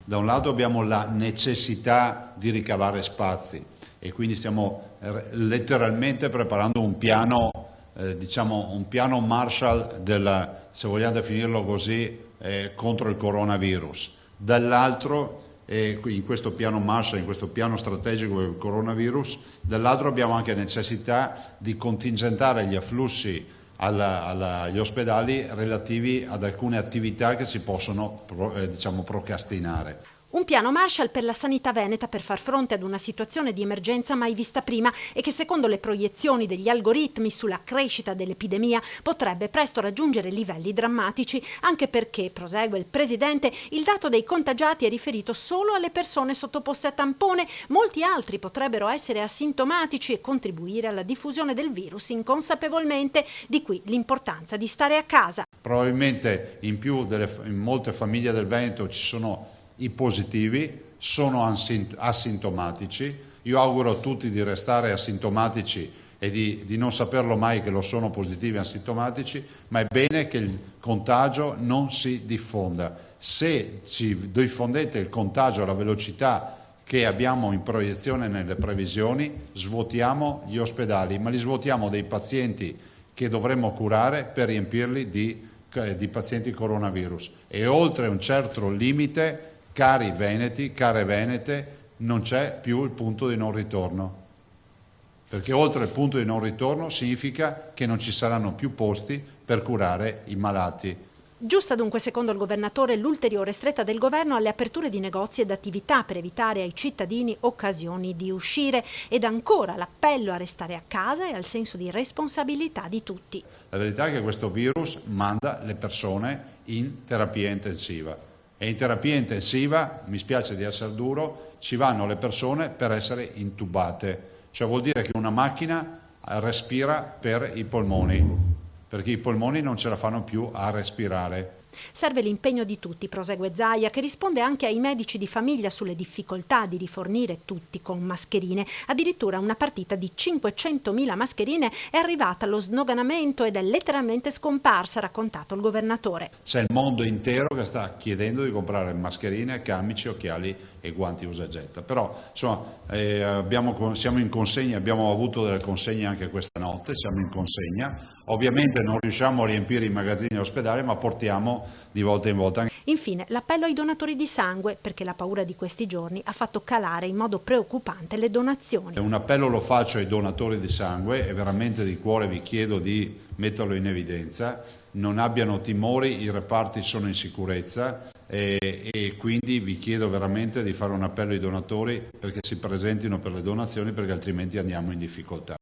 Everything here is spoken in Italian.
Da un lato abbiamo la necessità di ricavare spazi e quindi stiamo letteralmente preparando un piano, un piano Marshall se vogliamo definirlo così, contro il coronavirus. Dall'altro, in questo piano Marshall, in questo piano strategico del coronavirus, dall'altro abbiamo anche necessità di contingentare gli afflussi agli ospedali relativi ad alcune attività che si possono procrastinare. Un piano Marshall per la sanità veneta per far fronte ad una situazione di emergenza mai vista prima e che secondo le proiezioni degli algoritmi sulla crescita dell'epidemia potrebbe presto raggiungere livelli drammatici, anche perché, prosegue il Presidente, il dato dei contagiati è riferito solo alle persone sottoposte a tampone, molti altri potrebbero essere asintomatici e contribuire alla diffusione del virus inconsapevolmente, di qui l'importanza di stare a casa. Probabilmente in molte famiglie del Veneto ci sono i positivi, sono asintomatici. Io auguro a tutti di restare asintomatici e di non saperlo mai che lo sono positivi e asintomatici, ma è bene che il contagio non si diffonda. Se ci diffondete il contagio alla velocità che abbiamo in proiezione nelle previsioni, svuotiamo gli ospedali, ma li svuotiamo dei pazienti che dovremmo curare per riempirli di pazienti coronavirus. E oltre un certo limite, cari veneti, care venete, non c'è più il punto di non ritorno, perché oltre il punto di non ritorno significa che non ci saranno più posti per curare i malati. Giusta dunque, secondo il governatore, l'ulteriore stretta del governo alle aperture di negozi ed attività per evitare ai cittadini occasioni di uscire ed ancora l'appello a restare a casa e al senso di responsabilità di tutti. La verità è che questo virus manda le persone in terapia intensiva. E in terapia intensiva, mi spiace di essere duro, ci vanno le persone per essere intubate, cioè vuol dire che una macchina respira per i polmoni, perché i polmoni non ce la fanno più a respirare. Serve l'impegno di tutti, prosegue Zaia, che risponde anche ai medici di famiglia sulle difficoltà di rifornire tutti con mascherine. Addirittura una partita di 500.000 mascherine è arrivata allo snoganamento ed è letteralmente scomparsa, ha raccontato il governatore. C'è il mondo intero che sta chiedendo di comprare mascherine, camici, occhiali e guanti usa-getta. Però insomma siamo in consegna, abbiamo avuto delle consegne anche questa notte, siamo in consegna. Ovviamente non riusciamo a riempire i magazzini ospedali, ma portiamo di volta in volta. Infine, l'appello ai donatori di sangue, perché la paura di questi giorni ha fatto calare in modo preoccupante le donazioni. Un appello lo faccio ai donatori di sangue e veramente di cuore vi chiedo di metterlo in evidenza. Non abbiano timori, i reparti sono in sicurezza e quindi vi chiedo veramente di fare un appello ai donatori perché si presentino per le donazioni, perché altrimenti andiamo in difficoltà.